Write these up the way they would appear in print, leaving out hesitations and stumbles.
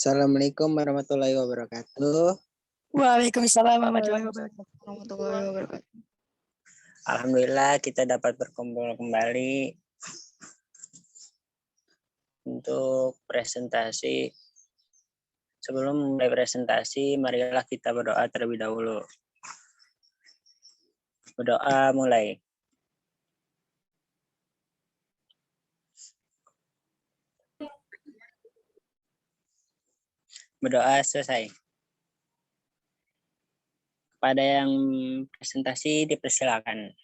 Assalamualaikum warahmatullahi wabarakatuh. Waalaikumsalam warahmatullahi wabarakatuh. Alhamdulillah kita dapat berkumpul kembali untuk presentasi. Sebelum mulai presentasi, marilah kita berdoa terlebih dahulu. Berdoa mulai. Berdoa selesai. Kepada yang presentasi dipersilakan.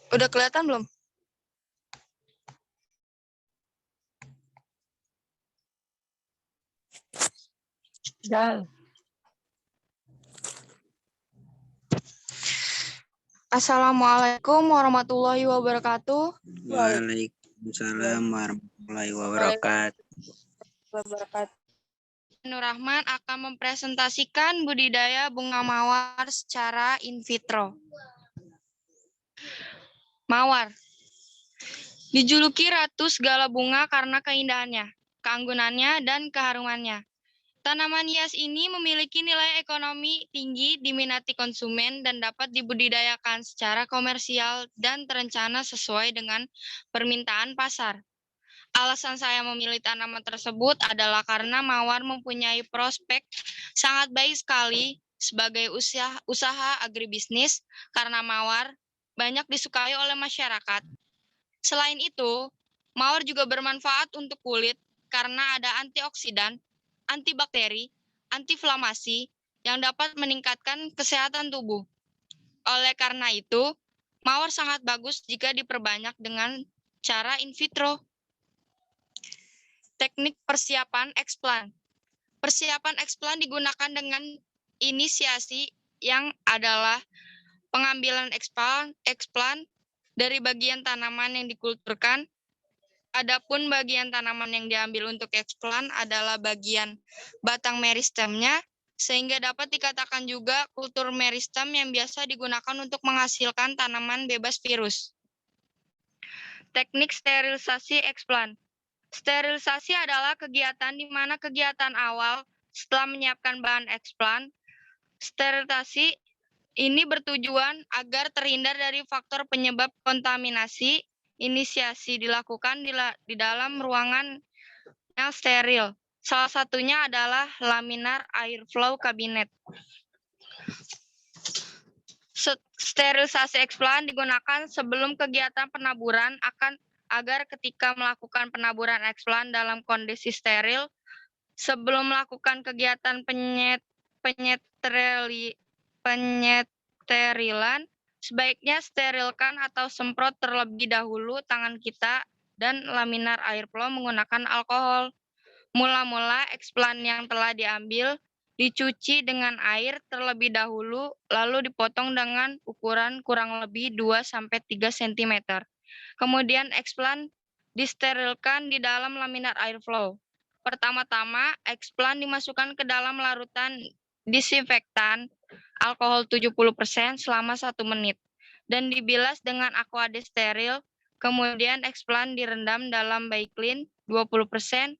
Udah kelihatan belum? Udah. Assalamualaikum warahmatullahi wabarakatuh. Waalaikumsalam warahmatullahi wabarakatuh. Nur Rahman akan mempresentasikan budidaya bunga mawar secara in vitro. Mawar dijuluki ratu segala bunga karena keindahannya, keanggunannya, dan keharumannya. Tanaman hias ini memiliki nilai ekonomi tinggi, diminati konsumen, dan dapat dibudidayakan secara komersial dan terencana sesuai dengan permintaan pasar. Alasan saya memilih tanaman tersebut adalah karena mawar mempunyai prospek sangat baik sekali sebagai usaha agribisnis karena mawar banyak disukai oleh masyarakat. Selain itu, mawar juga bermanfaat untuk kulit karena ada antioksidan, antibakteri, antiinflamasi yang dapat meningkatkan kesehatan tubuh. Oleh karena itu, mawar sangat bagus jika diperbanyak dengan cara in vitro. Teknik persiapan eksplan. Persiapan eksplan digunakan dengan inisiasi yang adalah pengambilan eksplan dari bagian tanaman yang dikulturkan. Adapun bagian tanaman yang diambil untuk eksplan adalah bagian batang meristemnya, sehingga dapat dikatakan juga kultur meristem yang biasa digunakan untuk menghasilkan tanaman bebas virus. Teknik sterilisasi eksplan. Sterilisasi adalah kegiatan di mana kegiatan awal setelah menyiapkan bahan eksplan. Sterilisasi ini bertujuan agar terhindar dari faktor penyebab kontaminasi. Inisiasi dilakukan di dalam ruangan yang steril. Salah satunya adalah laminar airflow cabinet. Sterilisasi eksplan digunakan sebelum kegiatan penaburan agar ketika melakukan penaburan eksplan dalam kondisi steril, sebelum melakukan kegiatan penyeterilan, sebaiknya sterilkan atau semprot terlebih dahulu tangan kita dan laminar air flow menggunakan alkohol. Mula-mula eksplan yang telah diambil dicuci dengan air terlebih dahulu, lalu dipotong dengan ukuran kurang lebih 2-3 cm. Kemudian eksplan disterilkan di dalam laminar air flow. Pertama-tama, eksplan dimasukkan ke dalam larutan disinfektan alkohol 70% selama 1 menit dan dibilas dengan aquade steril. Kemudian eksplan direndam dalam Baiklin 20%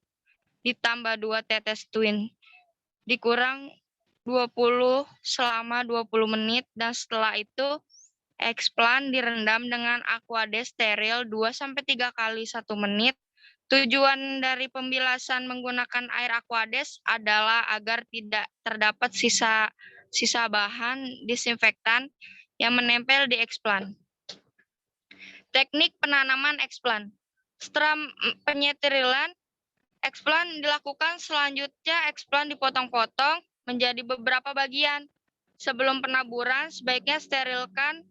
ditambah 2 tetes twin dikurang 20 selama 20 menit dan setelah itu eksplan direndam dengan aquade steril 2-3 kali 1 menit. Tujuan dari pembilasan menggunakan air aquades adalah agar tidak terdapat sisa bahan disinfektan yang menempel di eksplan. Teknik penanaman eksplan. Setelah penyeterilan, eksplan dilakukan selanjutnya eksplan dipotong-potong menjadi beberapa bagian. Sebelum penaburan, sebaiknya sterilkan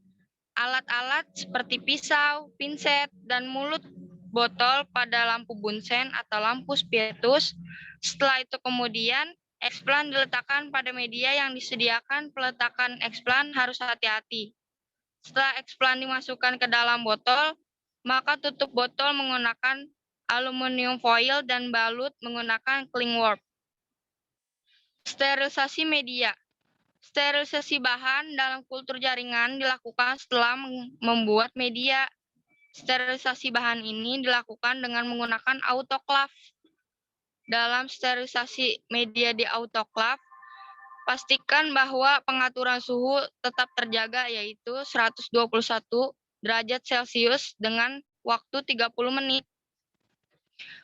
alat-alat seperti pisau, pinset, dan mulut botol pada lampu bunsen atau lampu spiritus. Setelah itu kemudian eksplan diletakkan pada media yang disediakan. Peletakan eksplan harus hati-hati. Setelah eksplan dimasukkan ke dalam botol, maka tutup botol menggunakan aluminium foil dan balut menggunakan cling wrap. Sterilisasi media. Sterilisasi bahan dalam kultur jaringan dilakukan setelah membuat media. Sterilisasi bahan ini dilakukan dengan menggunakan autoclave. Dalam sterilisasi media di autoclave, pastikan bahwa pengaturan suhu tetap terjaga yaitu 121 derajat Celcius dengan waktu 30 menit.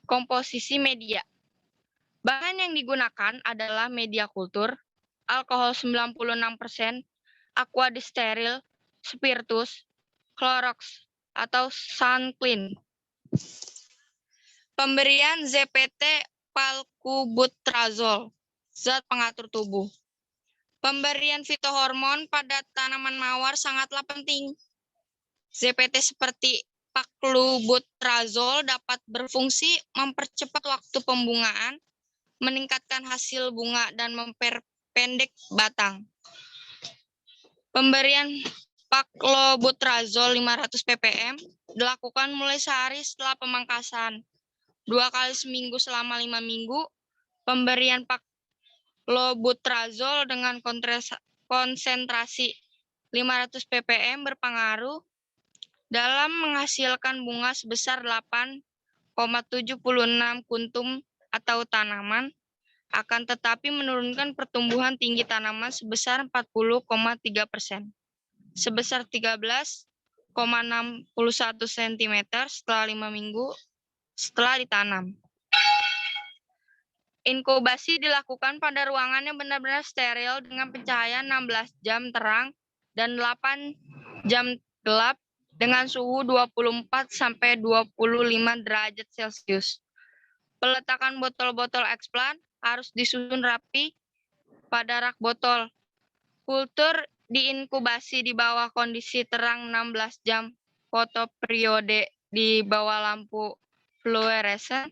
Komposisi media. Bahan yang digunakan adalah media kultur, alkohol 96%, aquade steril, spiritus, Clorox atau Sunclean. Pemberian ZPT Palcubutrazol, zat pengatur tubuh. Pemberian fitohormon pada tanaman mawar sangatlah penting. ZPT seperti Palcubutrazol dapat berfungsi mempercepat waktu pembungaan, meningkatkan hasil bunga, dan memperpendek batang. Pemberian Palcubutrazol 500 ppm dilakukan mulai sehari setelah pemangkasan. 2 kali seminggu selama 5 minggu. Pemberian Palcubutrazol dengan konsentrasi 500 ppm berpengaruh dalam menghasilkan bunga sebesar 8,76 kuntum atau tanaman, akan tetapi menurunkan pertumbuhan tinggi tanaman sebesar 40,3%, sebesar 13,61 cm setelah 5 minggu setelah ditanam. Inkubasi dilakukan pada ruangan yang benar-benar steril dengan pencahayaan 16 jam terang dan 8 jam gelap dengan suhu 24-25 derajat Celcius. Peletakan botol-botol eksplan harus disusun rapi pada rak botol. Kultur diinkubasi di bawah kondisi terang 16 jam fotoperiode di bawah lampu fluoresen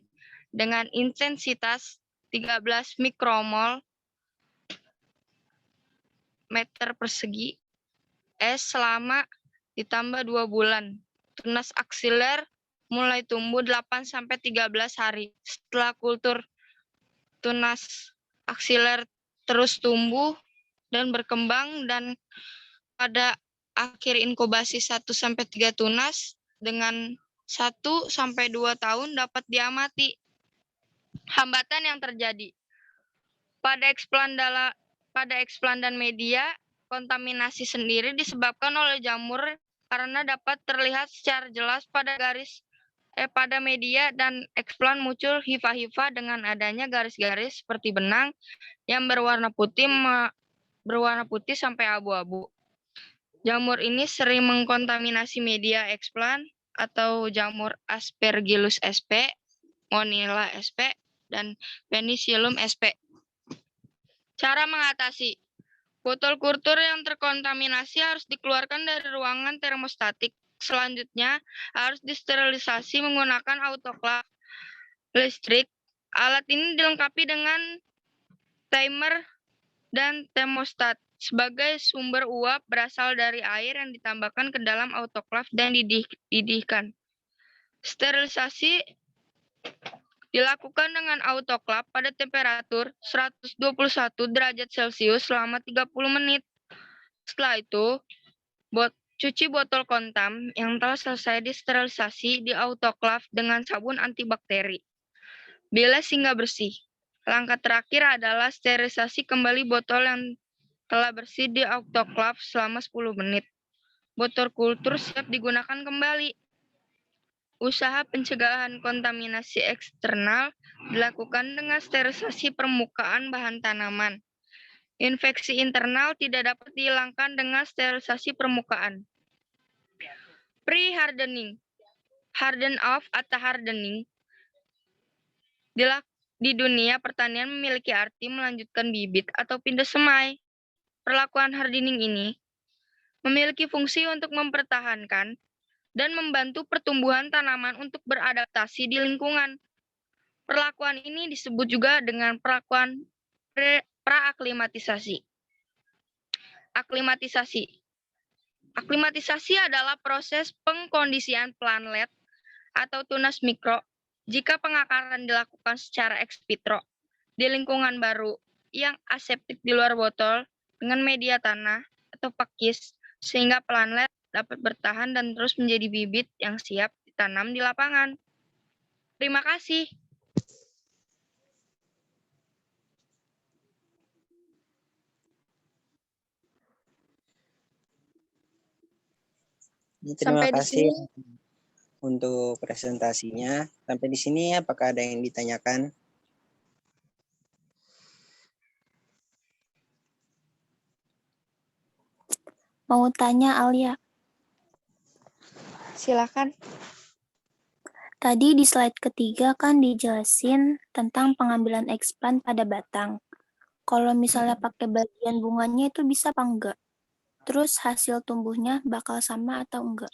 dengan intensitas 13 mikromol meter persegi es selama ditambah 2 bulan. Tunas aksiler mulai tumbuh 8-13 hari. Setelah kultur tunas aksiler terus tumbuh dan berkembang dan pada akhir inkubasi 1-3 tunas dengan 1-2 tahun dapat diamati. Hambatan yang terjadi pada eksplan dan media, kontaminasi sendiri disebabkan oleh jamur karena dapat terlihat secara jelas pada media dan eksplan muncul hifa-hifa dengan adanya garis-garis seperti benang yang berwarna putih sampai abu-abu. Jamur ini sering mengkontaminasi media eksplan atau jamur Aspergillus sp, Monila sp, dan Penicillium sp. Cara mengatasi. Botol kultur yang terkontaminasi harus dikeluarkan dari ruangan termostatik. Selanjutnya, harus disterilisasi menggunakan autoklaf listrik. Alat ini dilengkapi dengan timer dan termostat. Sebagai sumber uap berasal dari air yang ditambahkan ke dalam autoklaf dan dididihkan. Sterilisasi dilakukan dengan autoklaf pada temperatur 121 derajat Celcius selama 30 menit. Setelah itu, cuci botol kontam yang telah selesai disterilisasi di autoklaf dengan sabun antibakteri. Bilas hingga bersih. Langkah terakhir adalah sterilisasi kembali botol yang telah bersih di autoklaf selama 10 menit. Botol kultur siap digunakan kembali. Usaha pencegahan kontaminasi eksternal dilakukan dengan sterilisasi permukaan bahan tanaman. Infeksi internal tidak dapat dihilangkan dengan sterilisasi permukaan. Pre-hardening. Harden off atau hardening di dunia pertanian memiliki arti melanjutkan bibit atau pindah semai. Perlakuan hardening ini memiliki fungsi untuk mempertahankan dan membantu pertumbuhan tanaman untuk beradaptasi di lingkungan. Perlakuan ini disebut juga dengan perlakuan praaklimatisasi. Aklimatisasi. Aklimatisasi adalah proses pengkondisian planlet atau tunas mikro jika pengakaran dilakukan secara ex vitro di lingkungan baru yang aseptik di luar botol dengan media tanah atau pakis sehingga planlet dapat bertahan dan terus menjadi bibit yang siap ditanam di lapangan. Terima kasih. Terima Sampai di kasih sini. untuk presentasinya. Sampai di sini apakah ada yang ditanyakan? Mau tanya Alia, Silakan. tadi di slide ketiga kan dijelasin tentang pengambilan eksplan pada batang. Kalau misalnya pakai bagian bunganya itu bisa apa enggak? Terus hasil tumbuhnya bakal sama atau enggak?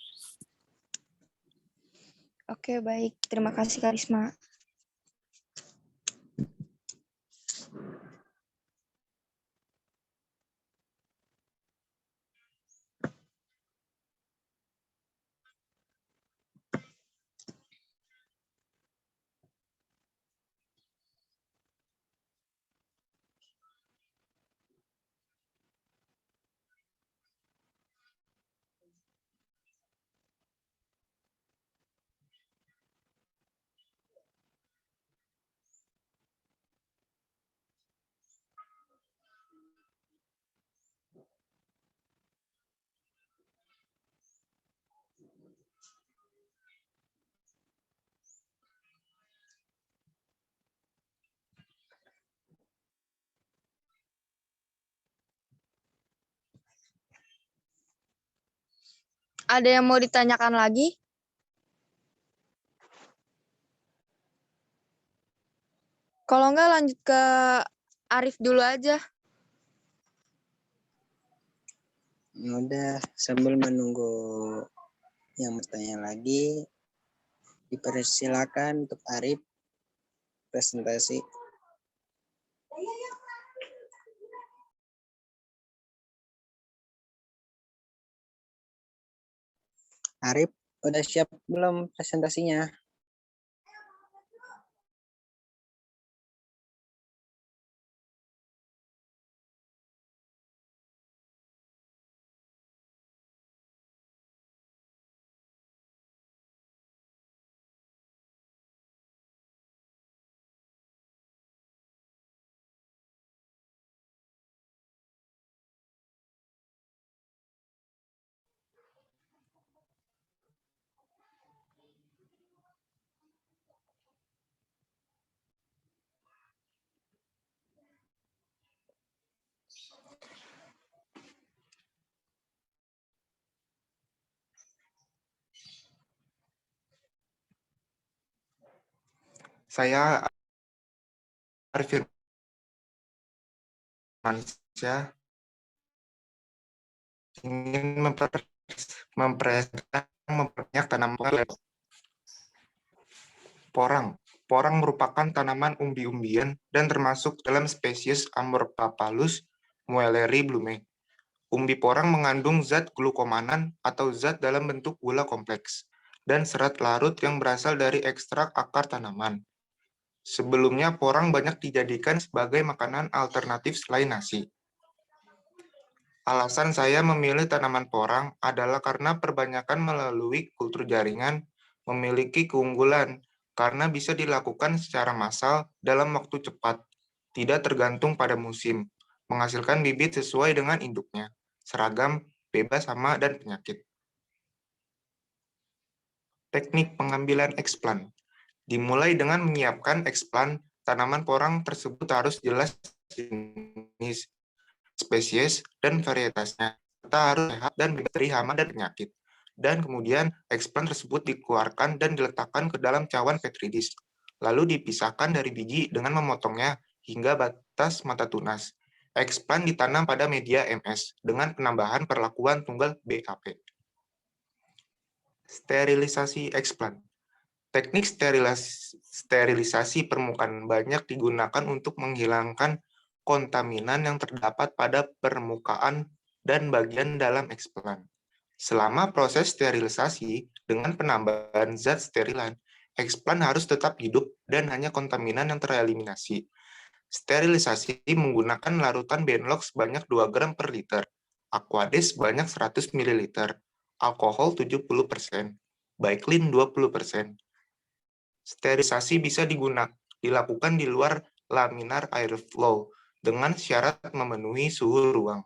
Oke, baik. Terima kasih, Kak Risma. Ada yang mau ditanyakan lagi? Kalau enggak lanjut ke Arif dulu aja. Ya udah, sambil menunggu yang bertanya lagi, dipersilakan untuk Arif presentasi. Arif, udah siap belum presentasinya? Saya Arifin Mansyah ingin memperbanyak tanaman porang. Porang merupakan tanaman umbi-umbian dan termasuk dalam spesies Amorpapalus muelleri blume. Umbi porang mengandung zat glukomanan atau zat dalam bentuk gula kompleks dan serat larut yang berasal dari ekstrak akar tanaman. Sebelumnya, porang banyak dijadikan sebagai makanan alternatif selain nasi. Alasan saya memilih tanaman porang adalah karena perbanyakan melalui kultur jaringan memiliki keunggulan karena bisa dilakukan secara massal dalam waktu cepat, tidak tergantung pada musim, menghasilkan bibit sesuai dengan induknya, seragam, bebas hama, dan penyakit. Teknik pengambilan eksplan. Dimulai dengan menyiapkan eksplan, tanaman porang tersebut harus jelas jenis, spesies, dan varietasnya, serta harus sehat dan bebas dari hama dan penyakit. Dan kemudian eksplan tersebut dikeluarkan dan diletakkan ke dalam cawan petri dish, lalu dipisahkan dari biji dengan memotongnya hingga batas mata tunas. Eksplan ditanam pada media MS dengan penambahan perlakuan tunggal BAP. Sterilisasi eksplan. Teknik sterilisasi permukaan banyak digunakan untuk menghilangkan kontaminan yang terdapat pada permukaan dan bagian dalam eksplan. Selama proses sterilisasi dengan penambahan zat sterilan, eksplan harus tetap hidup dan hanya kontaminan yang tereliminasi. Sterilisasi menggunakan larutan benlok sebanyak 2 gram per liter, Aquades sebanyak 100 ml, alkohol 70%, Baiklin 20%. Sterilisasi bisa dilakukan di luar laminar airflow dengan syarat memenuhi suhu ruang.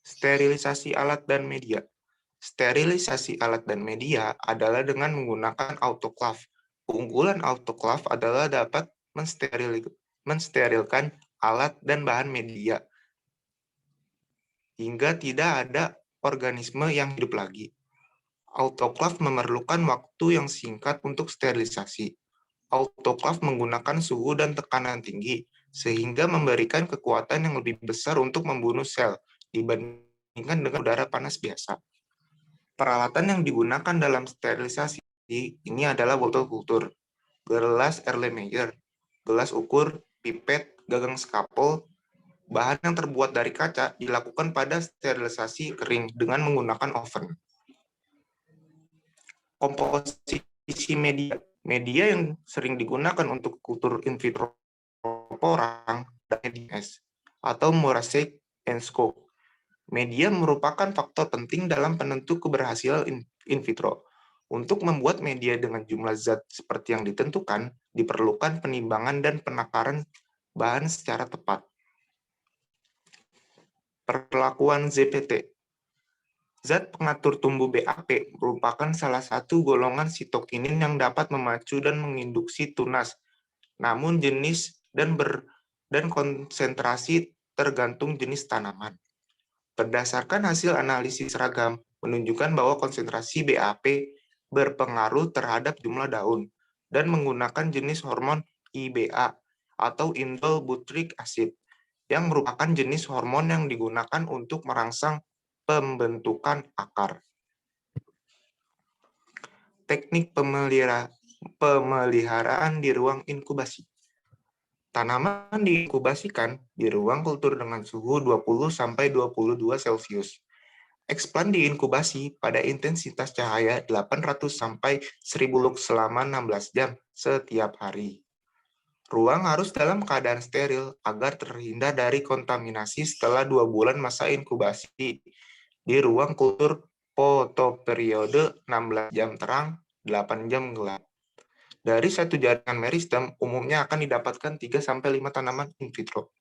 Sterilisasi alat dan media. Sterilisasi alat dan media adalah dengan menggunakan autoclave. Keunggulan autoclave adalah dapat mensterilkan alat dan bahan media hingga tidak ada organisme yang hidup lagi. Autoclave memerlukan waktu yang singkat untuk sterilisasi. Autoclave menggunakan suhu dan tekanan tinggi, sehingga memberikan kekuatan yang lebih besar untuk membunuh sel dibandingkan dengan udara panas biasa. Peralatan yang digunakan dalam sterilisasi ini adalah botol kultur, gelas Erlenmeyer, gelas ukur, pipet, gagang skapol. Bahan yang terbuat dari kaca dilakukan pada sterilisasi kering dengan menggunakan oven. Komposisi media. Media yang sering digunakan untuk kultur in vitro porang dan EDS atau Moraceae and Scope. Media merupakan faktor penting dalam penentu keberhasilan in vitro. Untuk membuat media dengan jumlah zat seperti yang ditentukan, diperlukan penimbangan dan penakaran bahan secara tepat. Perlakuan ZPT. Zat pengatur tumbuh BAP merupakan salah satu golongan sitokinin yang dapat memacu dan menginduksi tunas. Namun jenis dan konsentrasi tergantung jenis tanaman. Berdasarkan hasil analisis seragam menunjukkan bahwa konsentrasi BAP berpengaruh terhadap jumlah daun dan menggunakan jenis hormon IBA atau indole butyric acid yang merupakan jenis hormon yang digunakan untuk merangsang pembentukan akar. Teknik pemeliharaan di ruang inkubasi. Tanaman diinkubasikan di ruang kultur dengan suhu 20-22 Celcius. Eksplan diinkubasi pada intensitas cahaya 800-1000 lux selama 16 jam setiap hari. Ruang harus dalam keadaan steril agar terhindar dari kontaminasi setelah 2 bulan masa inkubasi di ruang kultur fotoperiode 16 jam terang, 8 jam gelap. Dari satu jaringan meristem, umumnya akan didapatkan 3-5 tanaman in vitro.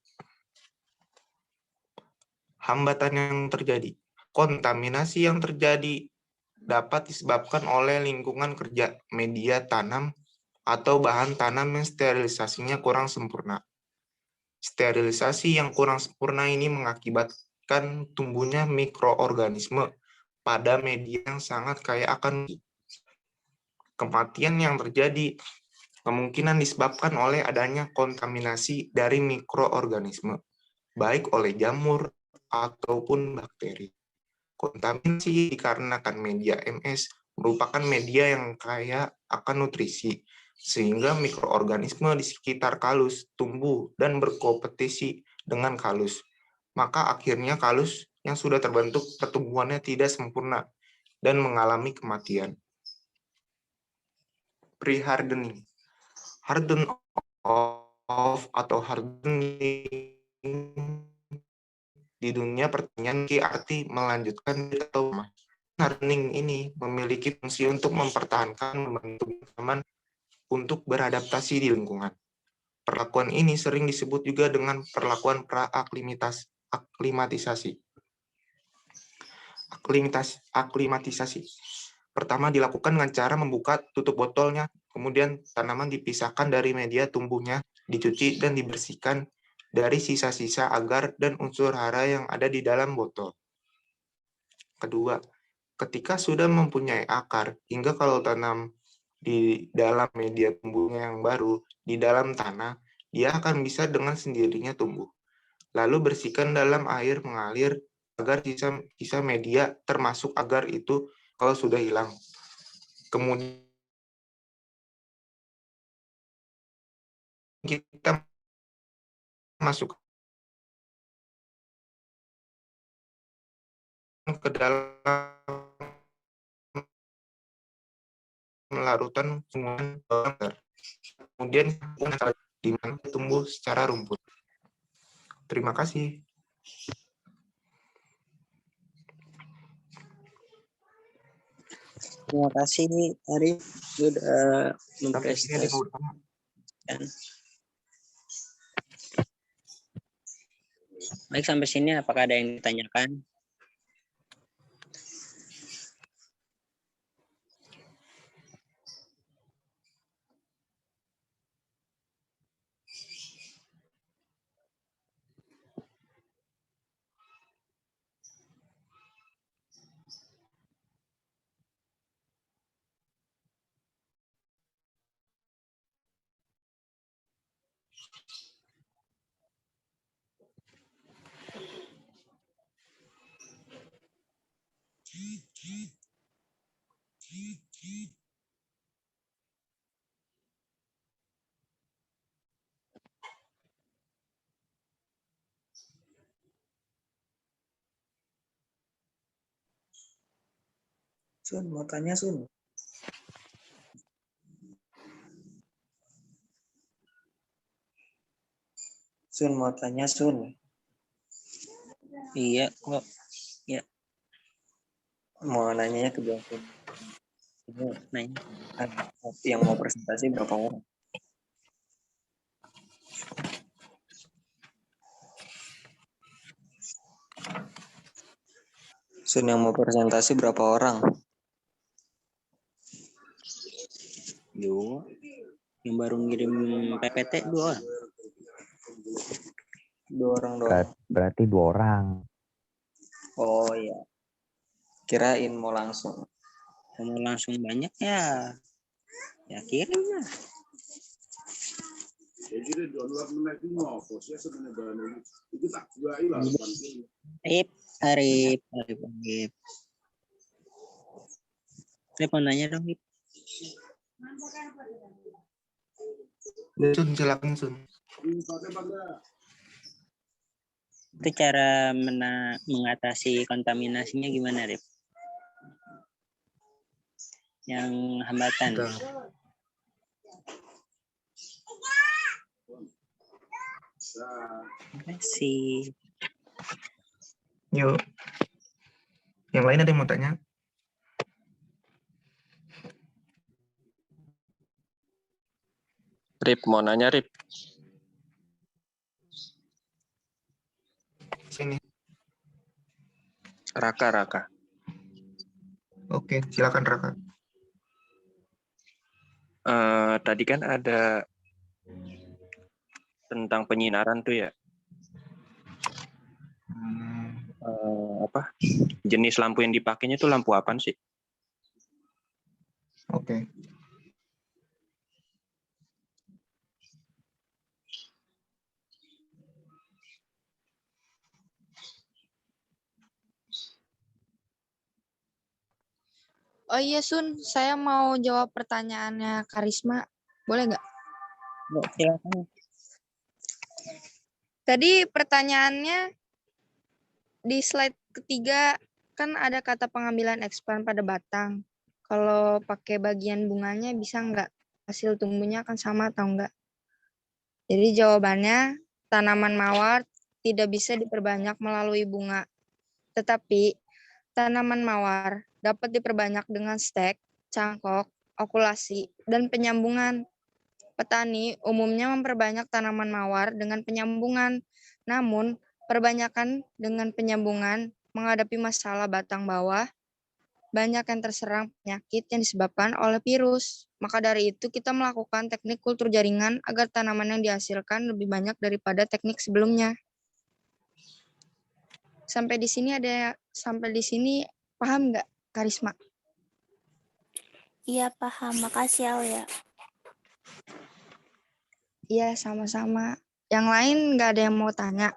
Hambatan yang terjadi. Kontaminasi yang terjadi dapat disebabkan oleh lingkungan kerja, media tanam, atau bahan tanam yang sterilisasinya kurang sempurna. Sterilisasi yang kurang sempurna ini mengakibatkan tumbuhnya mikroorganisme pada media yang sangat kaya akan Kematian yang terjadi kemungkinan disebabkan oleh adanya kontaminasi dari mikroorganisme, baik oleh jamur ataupun bakteri. Kontaminasi dikarenakan media MS merupakan media yang kaya akan nutrisi, sehingga mikroorganisme di sekitar kalus tumbuh dan berkompetisi dengan kalus. Maka akhirnya kalus yang sudah terbentuk pertumbuhannya tidak sempurna dan mengalami kematian. Pre-hardening. Harden off atau hardening di dunia pertanian arti melanjutkan atau hardening ini memiliki fungsi untuk mempertahankan membantu tanaman untuk beradaptasi di lingkungan. Perlakuan ini sering disebut juga dengan perlakuan aklimatisasi. Pertama dilakukan dengan cara membuka tutup botolnya, kemudian tanaman dipisahkan dari media tumbuhnya, dicuci dan dibersihkan dari sisa-sisa agar dan unsur hara yang ada di dalam botol. Kedua, ketika sudah mempunyai akar, hingga kalau tanam di dalam media tumbuhnya yang baru, di dalam tanah, dia akan bisa dengan sendirinya tumbuh. Lalu bersihkan dalam air mengalir agar sisa media termasuk agar itu kalau sudah hilang. Kemudian kita masuk ke dalam larutan sungai, kemudian di mana tumbuh secara rumput. Terima kasih. Terima kasih Arif sudah Sampai sini ada yang mau mempresentasikan. bertanya? Baik, sampai sini apakah ada yang ditanyakan? Sun, mau tanya Sun. Sun, mau tanya Sun. Iya, kok. Ya. Mau nanya ke Sun. Nanya, yang mau presentasi berapa orang? Sun, yang mau presentasi berapa orang? Yo, yang baru ngirim PPT 2 orang. 2 orang doang. Berarti 2 orang. Oh iya. Kirain mau langsung. Mau langsung banyak ya. Ya kirim lah. Arif. Saya mau nanya dong, Ip. Sun, silakan Sun. Itu cara mengatasi kontaminasinya gimana, Rip? Yang hambatan. Terima kasih. Yuk. Yang lain ada yang mau tanya? Rip, mau nanya Rip. Sini. Raka. Oke, silakan Raka. Tadi kan ada tentang penyinaran tuh ya. Jenis lampu yang dipakainya tuh lampu apaan sih? Oke. Oh iya Sun, saya mau jawab pertanyaannya Karisma. Boleh nggak? Ya, silakan. Tadi pertanyaannya di slide ketiga kan ada kata pengambilan expand pada batang. Kalau pakai bagian bunganya bisa nggak? Hasil tumbuhnya akan sama atau enggak? Jadi jawabannya tanaman mawar tidak bisa diperbanyak melalui bunga. Tetapi tanaman mawar dapat diperbanyak dengan stek, cangkok, okulasi, dan penyambungan. Petani umumnya memperbanyak tanaman mawar dengan penyambungan, namun perbanyakan dengan penyambungan menghadapi masalah batang bawah, banyak yang terserang penyakit yang disebabkan oleh virus. Maka dari itu kita melakukan teknik kultur jaringan agar tanaman yang dihasilkan lebih banyak daripada teknik sebelumnya. Sampai di sini paham nggak, Karisma? Iya paham, makasih Alia. Iya, sama-sama. Yang lain nggak ada yang mau tanya?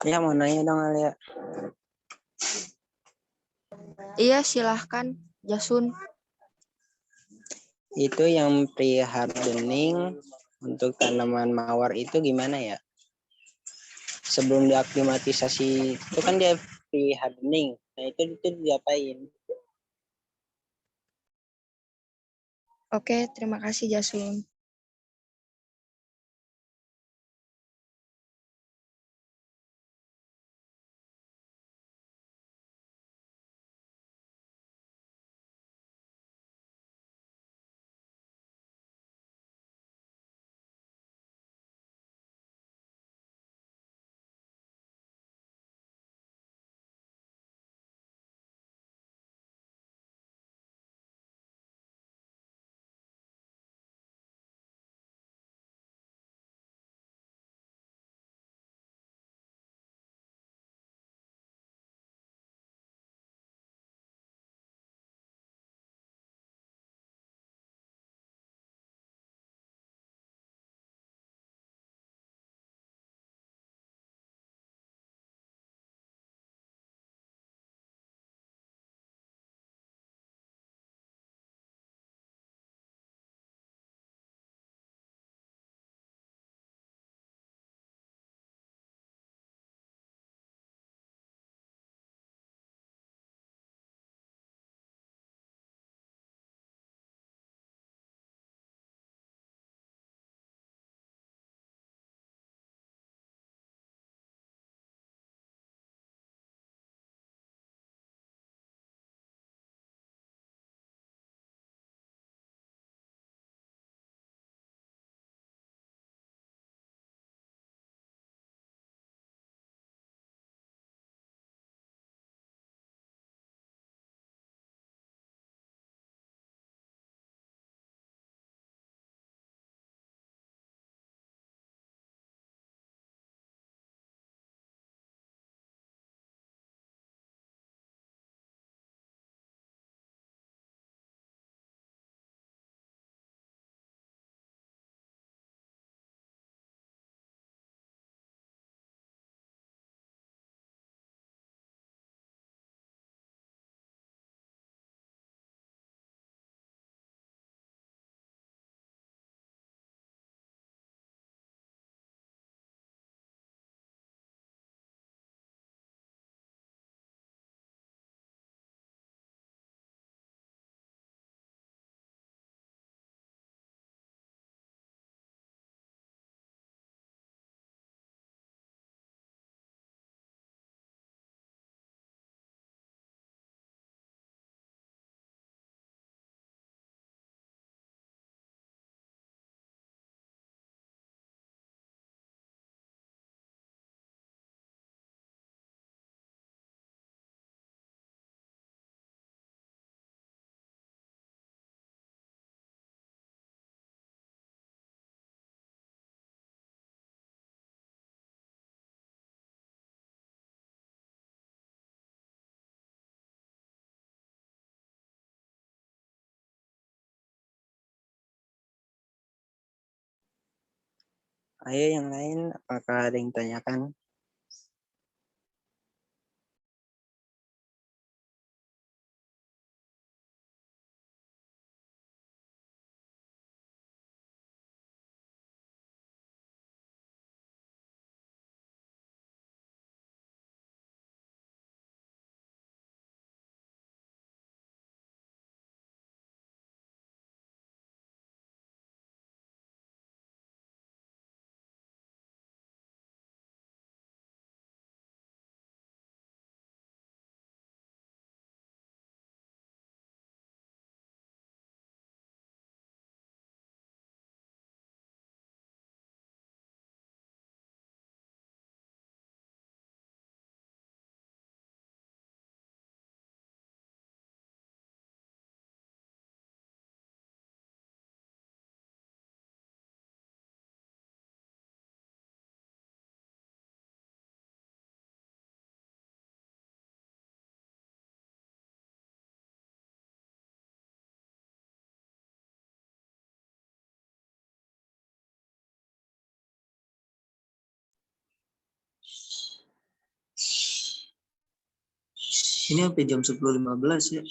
Ya, mau nanya dong Alia. Iya, silahkan, Jasun. Itu yang pre-hardening untuk tanaman mawar itu gimana ya? Sebelum diaklimatisasi itu kan dia pre-hardening. Nah, itu diapain? Oke, terima kasih, Jasun. Ayo yang lain, apakah ada yang tanyakan? Ini sampai jam 10.15 ya.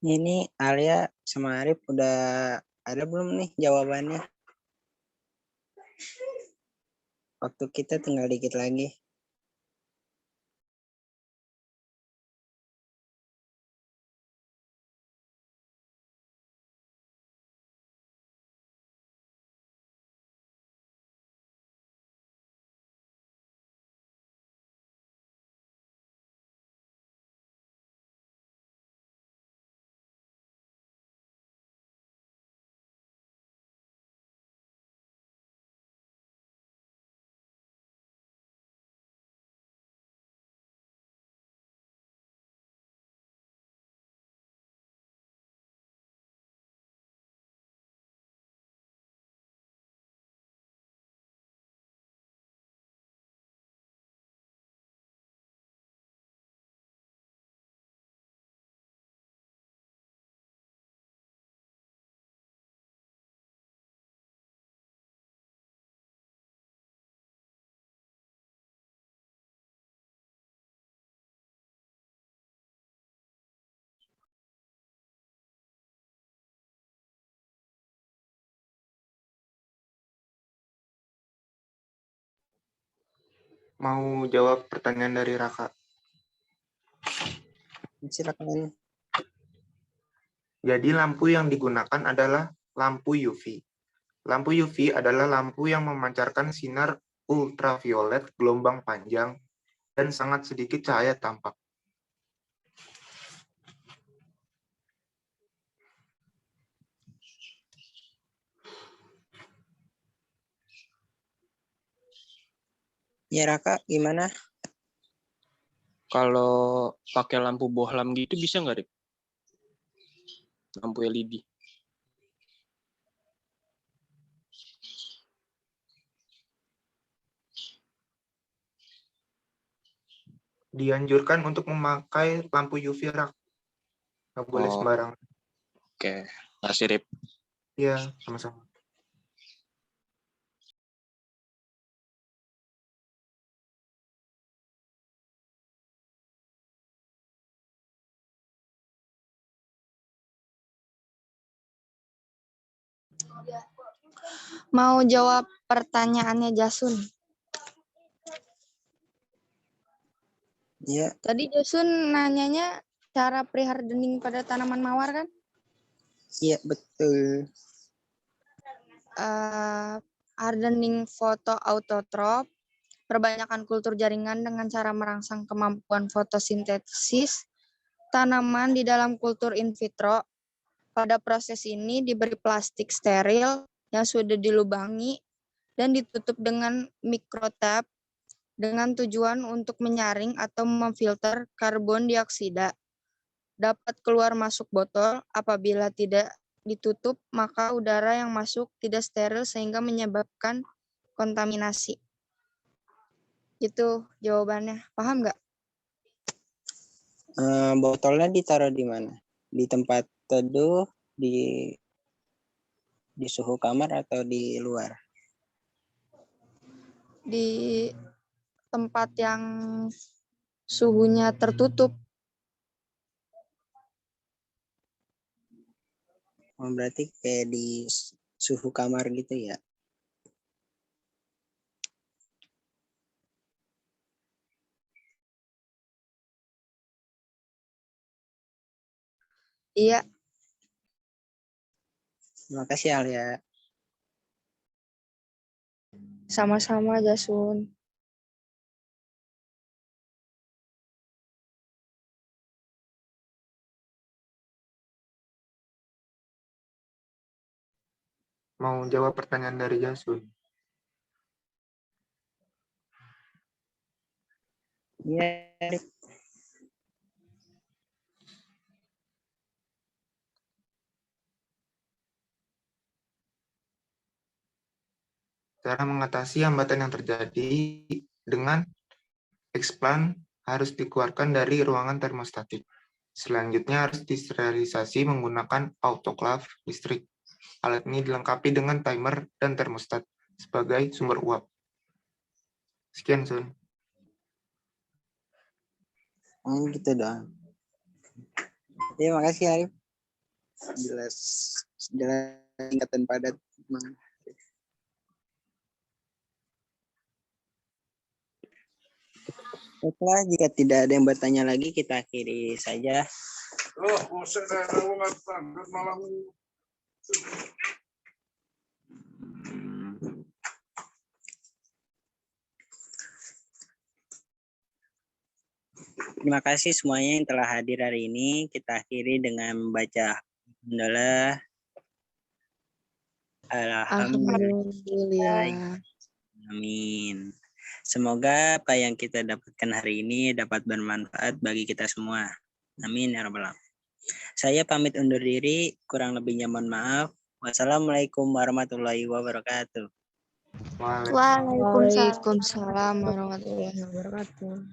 Ini Alia sama Arif udah ada belum nih jawabannya? Waktu kita tinggal dikit lagi. Mau jawab pertanyaan dari Raka. Silakan. Jadi lampu yang digunakan adalah lampu UV. Lampu UV adalah lampu yang memancarkan sinar ultraviolet gelombang panjang dan sangat sedikit cahaya tampak. Ya Raka, gimana? Kalau pakai lampu bohlam gitu bisa nggak, Rip? Lampu LED. Dianjurkan untuk memakai lampu UV, Rak. Nggak boleh Oh. sembarangan. Oke, makasih Rip. Iya, sama-sama. Mau jawab pertanyaannya Jasun. Ya, Tadi Jasun nanyanya cara pre-hardening pada tanaman mawar kan? iya betul. Hardening foto autotrop, perbanyakan kultur jaringan dengan cara merangsang kemampuan fotosintesis tanaman di dalam kultur in vitro. Pada proses ini diberi plastik steril yang sudah dilubangi dan ditutup dengan mikrotap dengan tujuan untuk menyaring atau memfilter karbon dioksida. Dapat keluar masuk botol. Apabila tidak ditutup, maka udara yang masuk tidak steril sehingga menyebabkan kontaminasi. Itu jawabannya. Paham nggak? Botolnya ditaruh di mana? Di tempat teduh, di suhu kamar atau di luar? Di tempat yang suhunya tertutup. Oh, berarti kayak di suhu kamar gitu ya? Iya, Terima kasih Alia. sama-sama Jasun. Mau jawab pertanyaan dari Jasun. Iya, Cara mengatasi hambatan yang terjadi dengan explant harus dikeluarkan dari ruangan termostatik. Selanjutnya harus disterilisasi menggunakan autoclave listrik. Alat ini dilengkapi dengan timer dan termostat sebagai sumber uap. Sekian, Sun. gitu dong. Terima kasih Arif. Jelas tingkatan padat. Baiklah, jika tidak ada yang bertanya lagi, kita akhiri saja. Terima kasih semuanya yang telah hadir hari ini. Kita akhiri dengan membaca Alhamdulillah. Alhamdulillah. Amin. Semoga apa yang kita dapatkan hari ini dapat bermanfaat bagi kita semua. Amin ya rabbal alamin. Saya pamit undur diri, kurang lebihnya mohon maaf. Wassalamualaikum warahmatullahi wabarakatuh. Waalaikumsalam warahmatullahi wabarakatuh.